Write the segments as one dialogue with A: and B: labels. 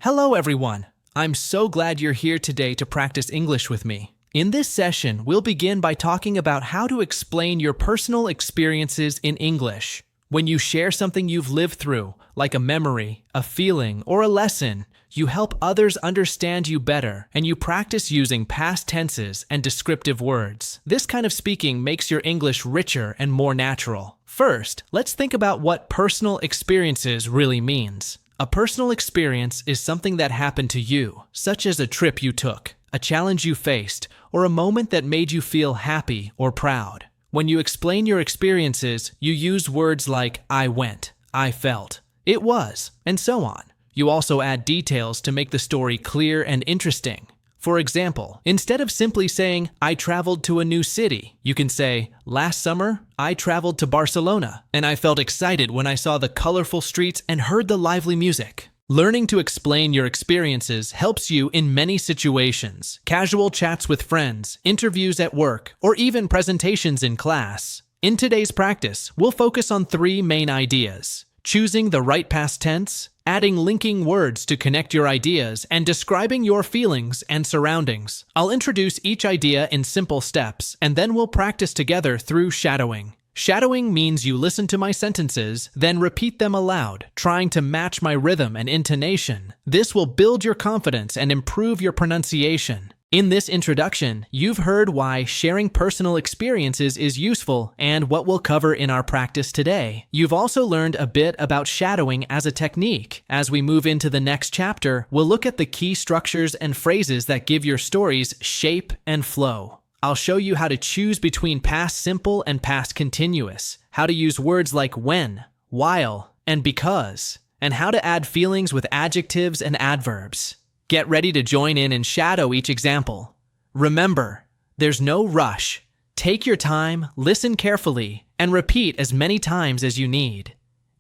A: Hello, everyone. I'm so glad you're here today to practice English with me. In this session, we'll begin by talking about how to explain your personal experiences in English. When you share something you've lived through, like a memory, a feeling, or a lesson, you help others understand you better, and you practice using past tenses and descriptive words. This kind of speaking makes your English richer and more natural. First, let's think about what personal experiences really means. A personal experience is something that happened to you, such as a trip you took, a challenge you faced, or a moment that made you feel happy or proud. When you explain your experiences, you use words like I went, I felt, it was, and so on. You also add details to make the story clear and interesting. For example, instead of simply saying, I traveled to a new city, you can say, last summer, I traveled to Barcelona, and I felt excited when I saw the colorful streets and heard the lively music. Learning to explain your experiences helps you in many situations: casual chats with friends, interviews at work, or even presentations in class. In today's practice, we'll focus on three main ideas: choosing the right past tense, adding linking words to connect your ideas, and describing your feelings and surroundings. I'll introduce each idea in simple steps, and then we'll practice together through shadowing. Shadowing means you listen to my sentences, then repeat them aloud, trying to match my rhythm and intonation. This will build your confidence and improve your pronunciation. In this introduction, you've heard why sharing personal experiences is useful and what we'll cover in our practice today. You've also learned a bit about shadowing as a technique. As we move into the next chapter, we'll look at the key structures and phrases that give your stories shape and flow. I'll show you how to choose between past simple and past continuous, how to use words like when, while, and because, and how to add feelings with adjectives and adverbs. Get ready to join in and shadow each example. Remember, there's no rush. Take your time, listen carefully, and repeat as many times as you need.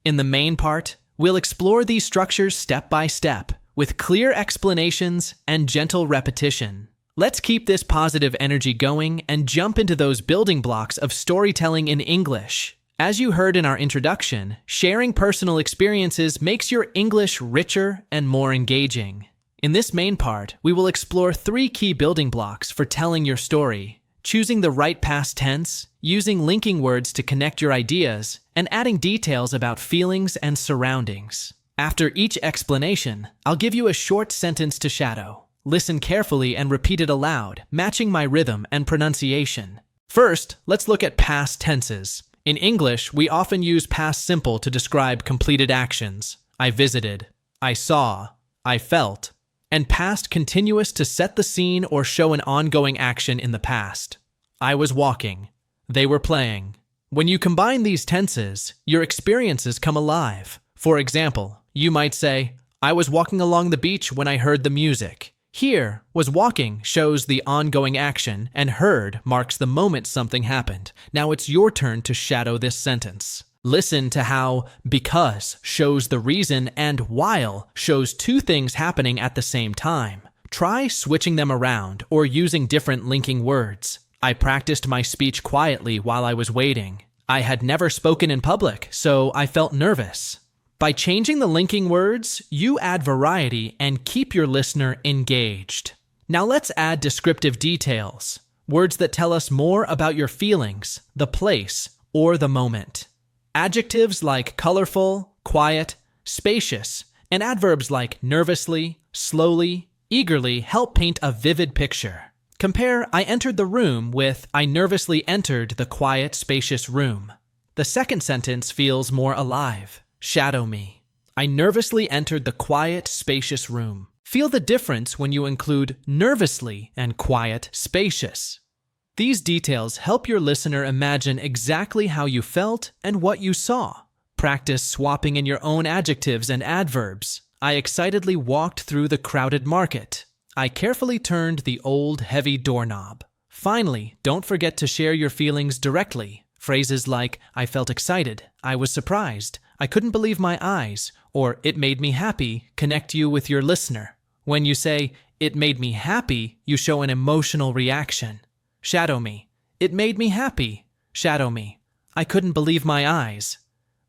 A: In the main part, we'll explore these structures step by step, with clear explanations and gentle repetition. Let's keep this positive energy going and jump into those building blocks of storytelling in English. As you heard in our introduction, sharing personal experiences makes your English richer and more engaging. In this main part, we will explore three key building blocks for telling your story: choosing the right past tense, using linking words to connect your ideas, and adding details about feelings and surroundings. After each explanation, I'll give you a short sentence to shadow. Listen carefully and repeat it aloud, matching my rhythm and pronunciation. First, let's look at past tenses. In English, we often use past simple to describe completed actions. I visited, I saw, I felt, and past continuous to set the scene or show an ongoing action in the past. I was walking. They were playing. When you combine these tenses, your experiences come alive. For example, you might say, I was walking along the beach when I heard the music. Here, was walking shows the ongoing action, and heard marks the moment something happened. Now it's your turn to shadow this sentence. Listen to how because shows the reason and while shows two things happening at the same time. Try switching them around or using different linking words. I practiced my speech quietly while I was waiting. I had never spoken in public, so I felt nervous. By changing the linking words, you add variety and keep your listener engaged. Now let's add descriptive details, words that tell us more about your feelings, the place, or the moment. Adjectives like colorful, quiet, spacious, and adverbs like nervously, slowly, eagerly help paint a vivid picture. Compare I entered the room with I nervously entered the quiet, spacious room. The second sentence feels more alive. Shadow me. I nervously entered the quiet, spacious room. Feel the difference when you include nervously and quiet, spacious. These details help your listener imagine exactly how you felt and what you saw. Practice swapping in your own adjectives and adverbs. I excitedly walked through the crowded market. I carefully turned the old, heavy doorknob. Finally, don't forget to share your feelings directly. Phrases like, I felt excited, I was surprised, I couldn't believe my eyes, or it made me happy, connect you with your listener. When you say, it made me happy, you show an emotional reaction. Shadow me. It made me happy. Shadow me. I couldn't believe my eyes.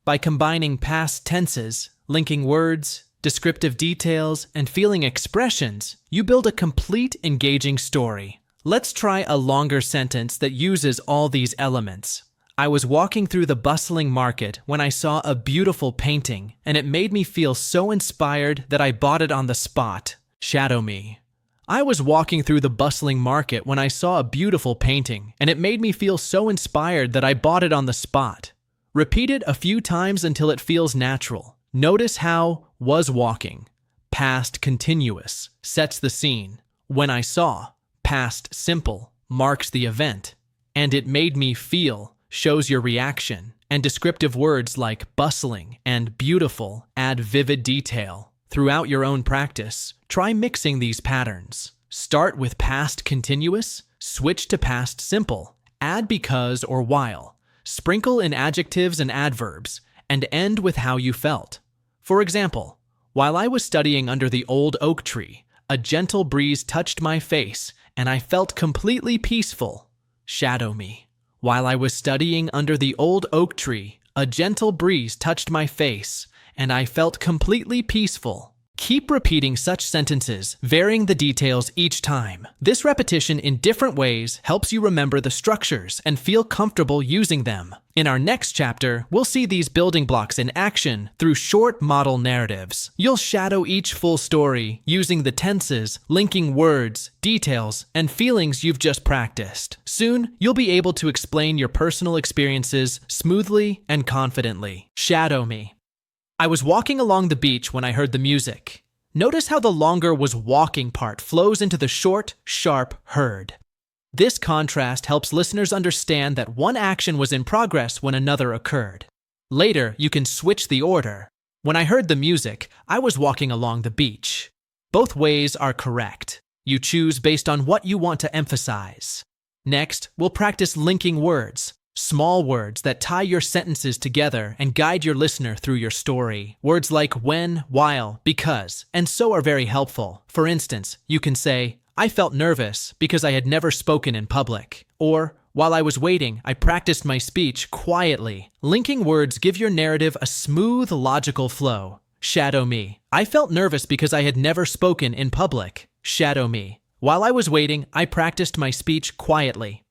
A: By combining past tenses, linking words, descriptive details, and feeling expressions, you build a complete, engaging story. Let's try a longer sentence that uses all these elements. I was walking through the bustling market when I saw a beautiful painting, and it made me feel so inspired that I bought it on the spot. Shadow me. I was walking through the bustling market when I saw a beautiful painting, and it made me feel so inspired that I bought it on the spot. Repeat it a few times until it feels natural. Notice how was walking, past continuous, sets the scene. When I saw, past simple, marks the event. And it made me feel shows your reaction. And descriptive words like bustling and beautiful add vivid detail. Throughout your own practice, try mixing these patterns. Start with past continuous, switch to past simple, add because or while, sprinkle in adjectives and adverbs, and end with how you felt. For example, while I was studying under the old oak tree, a gentle breeze touched my face, and I felt completely peaceful. Shadow me. While I was studying under the old oak tree, a gentle breeze touched my face, and I felt completely peaceful. Keep repeating such sentences, varying the details each time. This repetition in different ways helps you remember the structures and feel comfortable using them. In our next chapter, we'll see these building blocks in action through short model narratives. You'll shadow each full story using the tenses, linking words, details, and feelings you've just practiced. Soon, you'll be able to explain your personal experiences smoothly and confidently. Shadow me. I was walking along the beach when I heard the music. Notice how the longer was walking part flows into the short, sharp heard. This contrast helps listeners understand that one action was in progress when another occurred. Later, you can switch the order. When I heard the music, I was walking along the beach. Both ways are correct. You choose based on what you want to emphasize. Next, we'll practice linking words. Small words that tie your sentences together and guide your listener through your story. Words like when, while, because, and so are very helpful. For instance, you can say, I felt nervous because I had never spoken in public. Or, while I was waiting, I practiced my speech quietly. Linking words give your narrative a smooth, logical flow. Shadow me. I felt nervous because I had never spoken in public. Shadow me. While I was waiting, I practiced my speech quietly.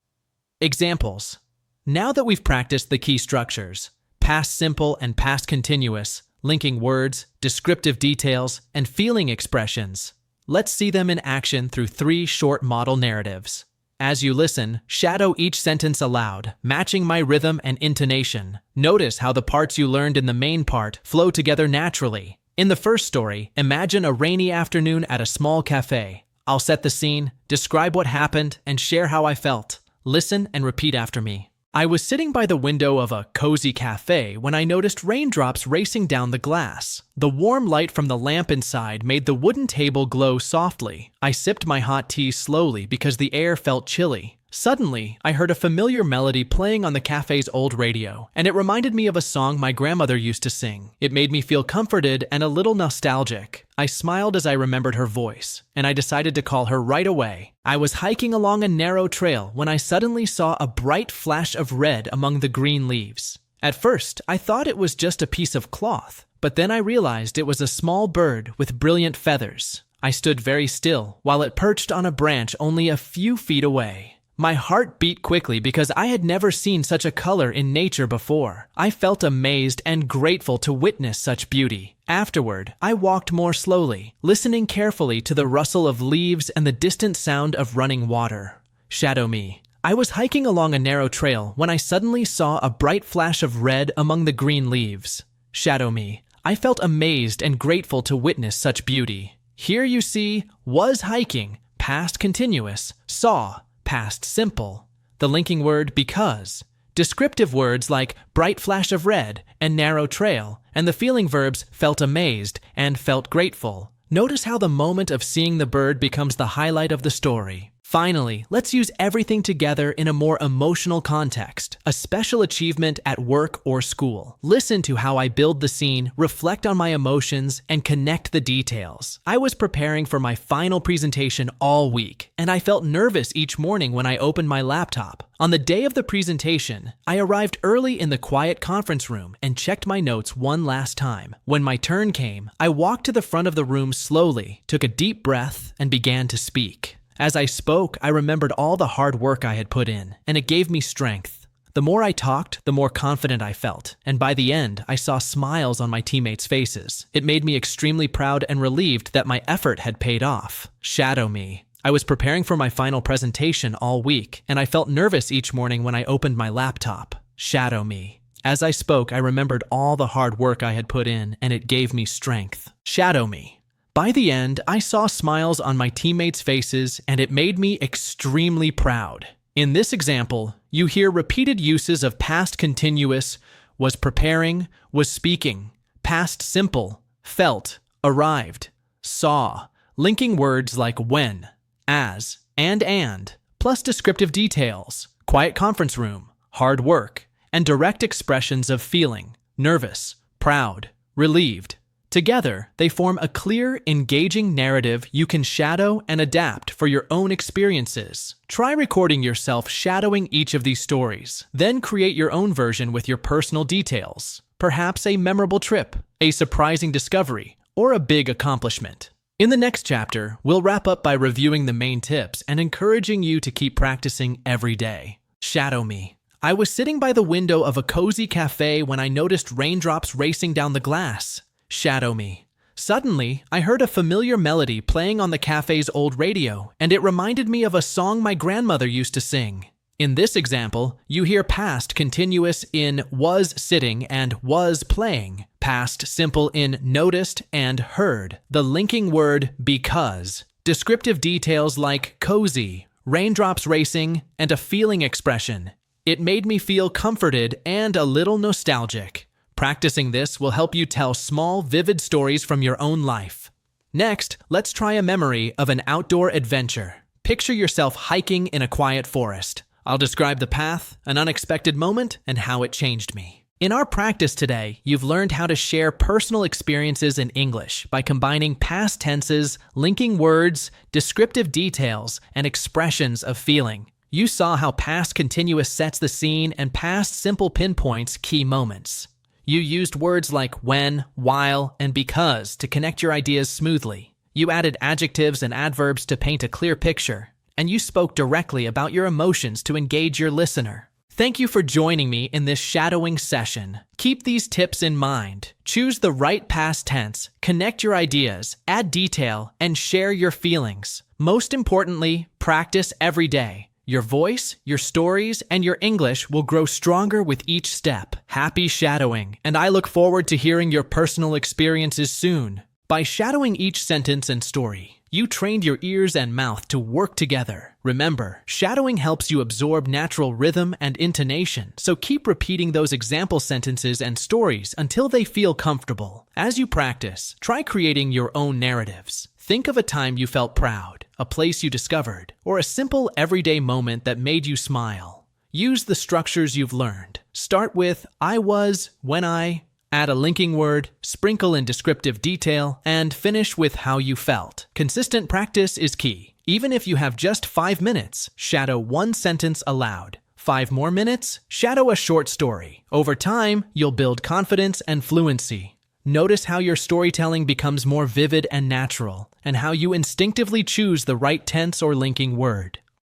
A: Examples. Now that we've practiced the key structures, past simple and past continuous, linking words, descriptive details, and feeling expressions, let's see them in action through 3 short model narratives. As you listen, shadow each sentence aloud, matching my rhythm and intonation. Notice how the parts you learned in the main part flow together naturally. In the first story, imagine a rainy afternoon at a small cafe. I'll set the scene, describe what happened, and share how I felt. Listen and repeat after me. I was sitting by the window of a cozy cafe when I noticed raindrops racing down the glass. The warm light from the lamp inside made the wooden table glow softly. I sipped my hot tea slowly because the air felt chilly. Suddenly, I heard a familiar melody playing on the cafe's old radio, and it reminded me of a song my grandmother used to sing. It made me feel comforted and a little nostalgic. I smiled as I remembered her voice, and I decided to call her right away. I was hiking along a narrow trail when I suddenly saw a bright flash of red among the green leaves. At first, I thought it was just a piece of cloth, but then I realized it was a small bird with brilliant feathers. I stood very still while it perched on a branch only a few feet away. My heart beat quickly because I had never seen such a color in nature before. I felt amazed and grateful to witness such beauty. Afterward, I walked more slowly, listening carefully to the rustle of leaves and the distant sound of running water. Shadow me. I was hiking along a narrow trail when I suddenly saw a bright flash of red among the green leaves. Shadow me. I felt amazed and grateful to witness such beauty. Here you see, was hiking, past continuous, saw, past simple, the linking word because, descriptive words like bright flash of red and narrow trail, and the feeling verbs felt amazed and felt grateful. Notice how the moment of seeing the bird becomes the highlight of the story. Finally, let's use everything together in a more emotional context, a special achievement at work or school. Listen to how I build the scene, reflect on my emotions, and connect the details. I was preparing for my final presentation all week, and I felt nervous each morning when I opened my laptop. On the day of the presentation, I arrived early in the quiet conference room and checked my notes one last time. When my turn came, I walked to the front of the room slowly, took a deep breath, and began to speak. As I spoke, I remembered all the hard work I had put in, and it gave me strength. The more I talked, the more confident I felt, and by the end, I saw smiles on my teammates' faces. It made me extremely proud and relieved that my effort had paid off. Shadow me. I was preparing for my final presentation all week, and I felt nervous each morning when I opened my laptop. Shadow me. As I spoke, I remembered all the hard work I had put in, and it gave me strength. Shadow me. By the end, I saw smiles on my teammates' faces, and it made me extremely proud. In this example, you hear repeated uses of past continuous, was preparing, was speaking, past simple, felt, arrived, saw, linking words like when, as, and, plus descriptive details, quiet conference room, hard work, and direct expressions of feeling, nervous, proud, relieved. Together, they form a clear, engaging narrative you can shadow and adapt for your own experiences. Try recording yourself shadowing each of these stories, then create your own version with your personal details. Perhaps a memorable trip, a surprising discovery, or a big accomplishment. In the next chapter, we'll wrap up by reviewing the main tips and encouraging you to keep practicing every day. Shadow me. I was sitting by the window of a cozy cafe when I noticed raindrops racing down the glass. Shadow me. Suddenly, I heard a familiar melody playing on the cafe's old radio, and it reminded me of a song my grandmother used to sing. In this example, you hear past continuous in was sitting and was playing, past simple in noticed and heard, the linking word because, descriptive details like cozy, raindrops racing, and a feeling expression. It made me feel comforted and a little nostalgic. Practicing this will help you tell small, vivid stories from your own life. Next, let's try a memory of an outdoor adventure. Picture yourself hiking in a quiet forest. I'll describe the path, an unexpected moment, and how it changed me. In our practice today, you've learned how to share personal experiences in English by combining past tenses, linking words, descriptive details, and expressions of feeling. You saw how past continuous sets the scene and past simple pinpoints key moments. You used words like when, while, and because to connect your ideas smoothly. You added adjectives and adverbs to paint a clear picture, and you spoke directly about your emotions to engage your listener. Thank you for joining me in this shadowing session. Keep these tips in mind. Choose the right past tense, connect your ideas, add detail, and share your feelings. Most importantly, practice every day. Your voice, your stories, and your English will grow stronger with each step. Happy shadowing, and I look forward to hearing your personal experiences soon. By shadowing each sentence and story, you trained your ears and mouth to work together. Remember, shadowing helps you absorb natural rhythm and intonation, so keep repeating those example sentences and stories until they feel comfortable. As you practice, try creating your own narratives. Think of a time you felt proud, a place you discovered, or a simple everyday moment that made you smile. Use the structures you've learned. Start with I was, when I, add a linking word, sprinkle in descriptive detail, and finish with how you felt. Consistent practice is key. Even if you have just 5 minutes, shadow one sentence aloud. 5 more minutes, shadow a short story. Over time, you'll build confidence and fluency. Notice how your storytelling becomes more vivid and natural, and how you instinctively choose the right tense or linking word.